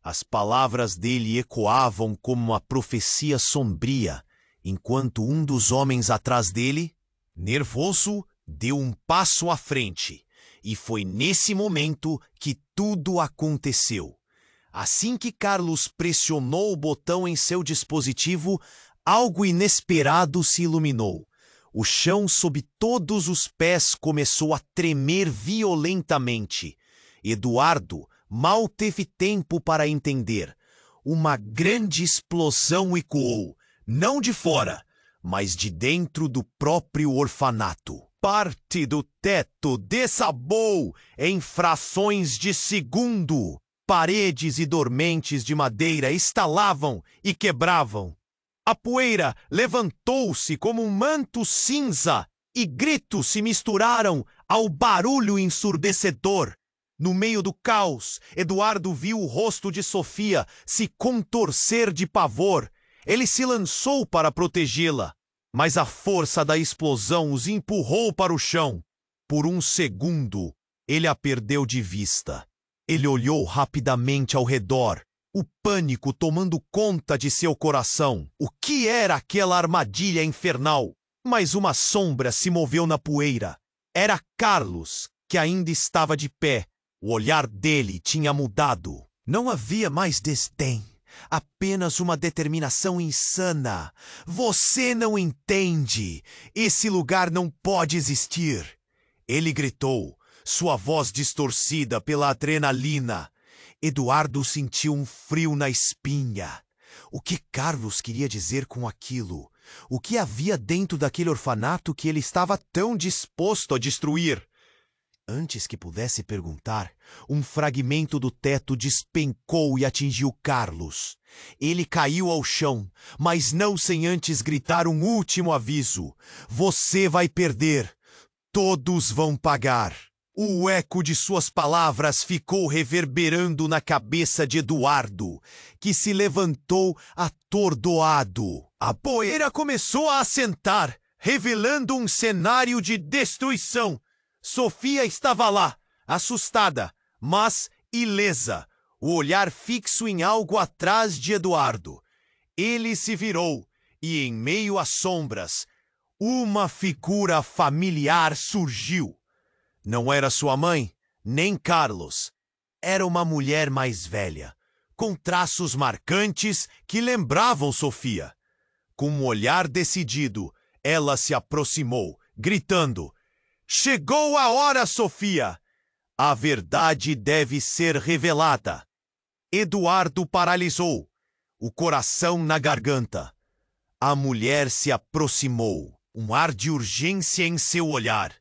As palavras dele ecoavam como uma profecia sombria, enquanto um dos homens atrás dele, nervoso, deu um passo à frente. E foi nesse momento que tudo aconteceu. Assim que Carlos pressionou o botão em seu dispositivo, algo inesperado se iluminou. O chão sob todos os pés começou a tremer violentamente. Eduardo mal teve tempo para entender. Uma grande explosão ecoou, não de fora, mas de dentro do próprio orfanato. Parte do teto desabou em frações de segundo. Paredes e dormentes de madeira estalavam e quebravam. A poeira levantou-se como um manto cinza e gritos se misturaram ao barulho ensurdecedor. No meio do caos, Eduardo viu o rosto de Sofia se contorcer de pavor. Ele se lançou para protegê-la, mas a força da explosão os empurrou para o chão. Por um segundo, ele a perdeu de vista. Ele olhou rapidamente ao redor, o pânico tomando conta de seu coração. O que era aquela armadilha infernal? Mas uma sombra se moveu na poeira. Era Carlos, que ainda estava de pé. O olhar dele tinha mudado. Não havia mais desdém, apenas uma determinação insana. Você não entende. Esse lugar não pode existir. Ele gritou, sua voz distorcida pela adrenalina. Eduardo sentiu um frio na espinha. O que Carlos queria dizer com aquilo? O que havia dentro daquele orfanato que ele estava tão disposto a destruir? Antes que pudesse perguntar, um fragmento do teto despencou e atingiu Carlos. Ele caiu ao chão, mas não sem antes gritar um último aviso. Você vai perder. Todos vão pagar. O eco de suas palavras ficou reverberando na cabeça de Eduardo, que se levantou atordoado. A poeira começou a assentar, revelando um cenário de destruição. Sofia estava lá, assustada, mas ilesa, o olhar fixo em algo atrás de Eduardo. Ele se virou e, em meio às sombras, uma figura familiar surgiu. Não era sua mãe, nem Carlos. Era uma mulher mais velha, com traços marcantes que lembravam Sofia. Com um olhar decidido, ela se aproximou, gritando: Chegou a hora, Sofia! A verdade deve ser revelada. Eduardo paralisou, o coração na garganta. A mulher se aproximou, um ar de urgência em seu olhar.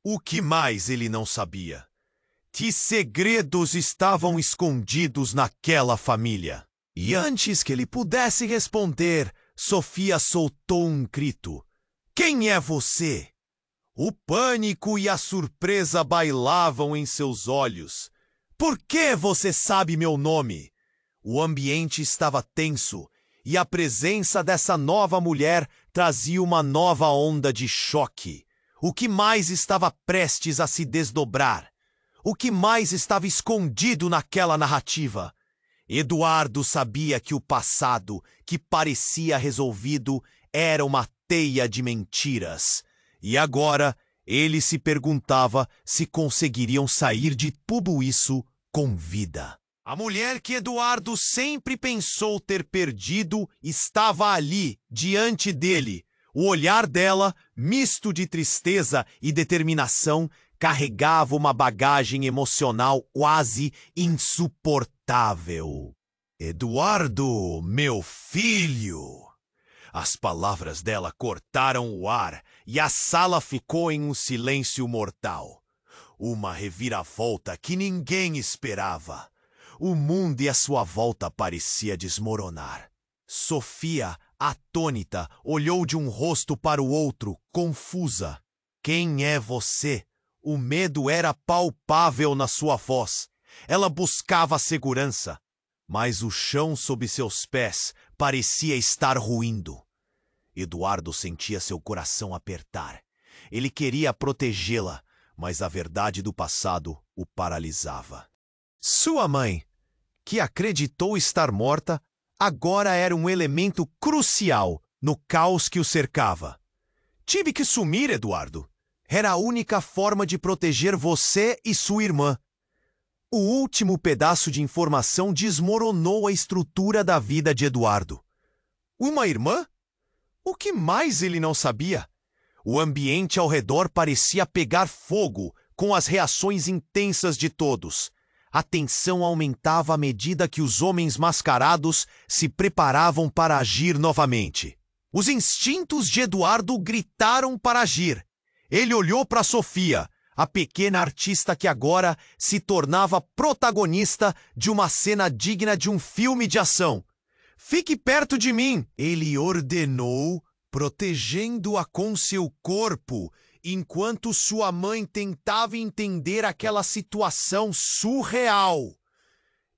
O que mais ele não sabia? Que segredos estavam escondidos naquela família? E antes que ele pudesse responder, Sofia soltou um grito. Quem é você? O pânico e a surpresa bailavam em seus olhos. Por que você sabe meu nome? O ambiente estava tenso e a presença dessa nova mulher trazia uma nova onda de choque. O que mais estava prestes a se desdobrar? O que mais estava escondido naquela narrativa? Eduardo sabia que o passado, que parecia resolvido, era uma teia de mentiras. E agora ele se perguntava se conseguiriam sair de tudo isso com vida. A mulher que Eduardo sempre pensou ter perdido estava ali, diante dele. O olhar dela, misto de tristeza e determinação, carregava uma bagagem emocional quase insuportável. Eduardo, meu filho! As palavras dela cortaram o ar e a sala ficou em um silêncio mortal. Uma reviravolta que ninguém esperava. O mundo e a sua volta parecia desmoronar. Sofia, atônita, olhou de um rosto para o outro, confusa. Quem é você? O medo era palpável na sua voz. Ela buscava segurança, mas o chão sob seus pés parecia estar ruindo. Eduardo sentia seu coração apertar. Ele queria protegê-la, mas a verdade do passado o paralisava. Sua mãe, que acreditou estar morta, agora era um elemento crucial no caos que o cercava. Tive que sumir, Eduardo. Era a única forma de proteger você e sua irmã. O último pedaço de informação desmoronou a estrutura da vida de Eduardo. Uma irmã? O que mais ele não sabia? O ambiente ao redor parecia pegar fogo com as reações intensas de todos. A tensão aumentava à medida que os homens mascarados se preparavam para agir novamente. Os instintos de Eduardo gritaram para agir. Ele olhou para Sofia, a pequena artista que agora se tornava protagonista de uma cena digna de um filme de ação. Fique perto de mim, ele ordenou, protegendo-a com seu corpo, enquanto sua mãe tentava entender aquela situação surreal.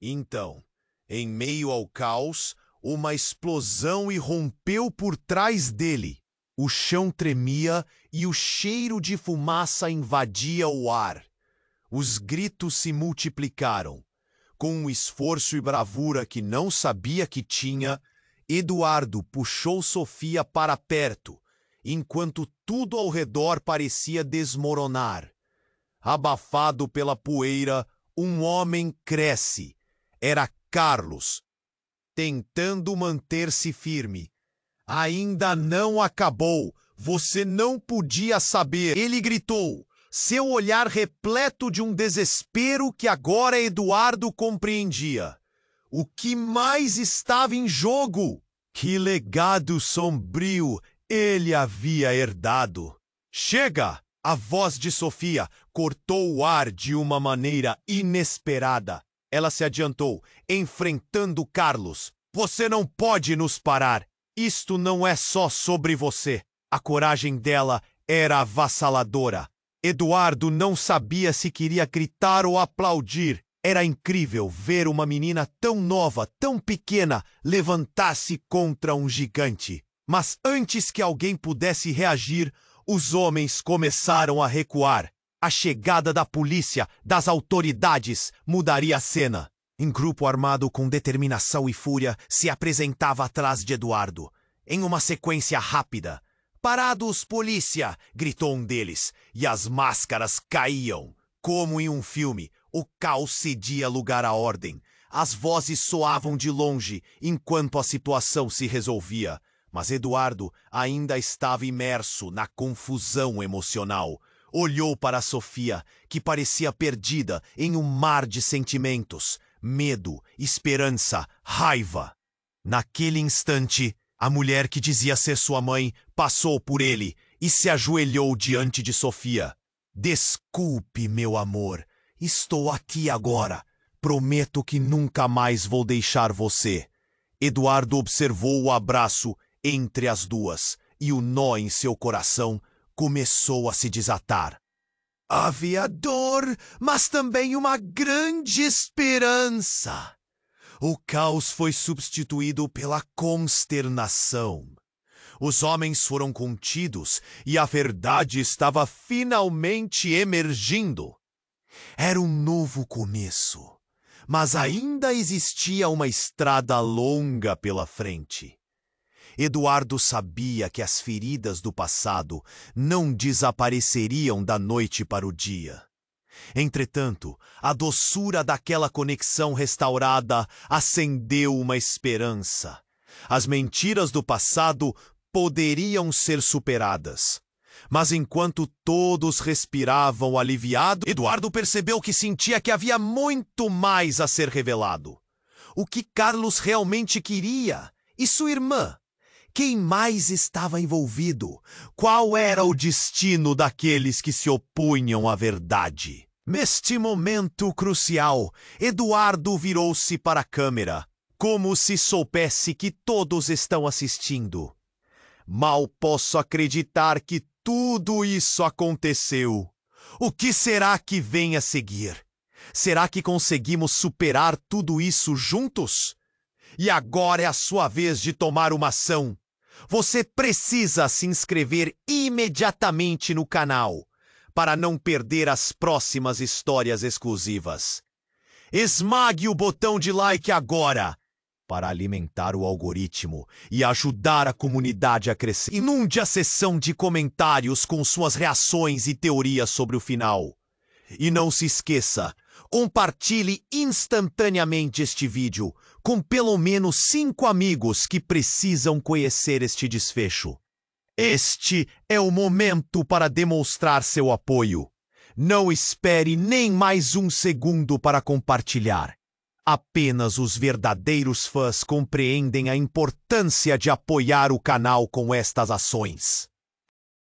Então, em meio ao caos, uma explosão irrompeu por trás dele. O chão tremia e o cheiro de fumaça invadia o ar. Os gritos se multiplicaram. Com um esforço e bravura que não sabia que tinha, Eduardo puxou Sofia para perto, enquanto tudo ao redor parecia desmoronar. Abafado pela poeira, um homem cresce. Era Carlos, tentando manter-se firme. Ainda não acabou. Você não podia saber. Ele gritou, seu olhar repleto de um desespero que agora Eduardo compreendia. O que mais estava em jogo? Que legado sombrio ele havia herdado. Chega! A voz de Sofia cortou o ar de uma maneira inesperada. Ela se adiantou, enfrentando Carlos. Você não pode nos parar. Isto não é só sobre você. A coragem dela era avassaladora. Eduardo não sabia se queria gritar ou aplaudir. Era incrível ver uma menina tão nova, tão pequena, levantar-se contra um gigante. Mas antes que alguém pudesse reagir, os homens começaram a recuar. A chegada da polícia, das autoridades, mudaria a cena. Um grupo armado com determinação e fúria se apresentava atrás de Eduardo, em uma sequência rápida. Parados, polícia! Gritou um deles, e as máscaras caíam. Como em um filme, o caos cedia lugar à ordem. As vozes soavam de longe, enquanto a situação se resolvia. Mas Eduardo ainda estava imerso na confusão emocional. Olhou para Sofia, que parecia perdida em um mar de sentimentos. Medo, esperança, raiva. Naquele instante, a mulher que dizia ser sua mãe passou por ele e se ajoelhou diante de Sofia. Desculpe, meu amor. Estou aqui agora. Prometo que nunca mais vou deixar você. Eduardo observou o abraço entre as duas e o nó em seu coração começou a se desatar. Havia dor, mas também uma grande esperança. O caos foi substituído pela consternação. Os homens foram contidos e a verdade estava finalmente emergindo. Era um novo começo, mas ainda existia uma estrada longa pela frente. Eduardo sabia que as feridas do passado não desapareceriam da noite para o dia. Entretanto, a doçura daquela conexão restaurada acendeu uma esperança. As mentiras do passado poderiam ser superadas. Mas enquanto todos respiravam aliviados, Eduardo percebeu que sentia que havia muito mais a ser revelado. O que Carlos realmente queria? E sua irmã? Quem mais estava envolvido? Qual era o destino daqueles que se opunham à verdade? Neste momento crucial, Eduardo virou-se para a câmera, como se soubesse que todos estão assistindo. Mal posso acreditar que tudo isso aconteceu. O que será que vem a seguir? Será que conseguimos superar tudo isso juntos? E agora é a sua vez de tomar uma ação. Você precisa se inscrever imediatamente no canal para não perder as próximas histórias exclusivas. Esmague o botão de like agora para alimentar o algoritmo e ajudar a comunidade a crescer. Inunde a seção de comentários com suas reações e teorias sobre o final. E não se esqueça, compartilhe instantaneamente este vídeo com pelo menos 5 amigos que precisam conhecer este desfecho. Este é o momento para demonstrar seu apoio. Não espere nem mais um segundo para compartilhar. Apenas os verdadeiros fãs compreendem a importância de apoiar o canal com estas ações.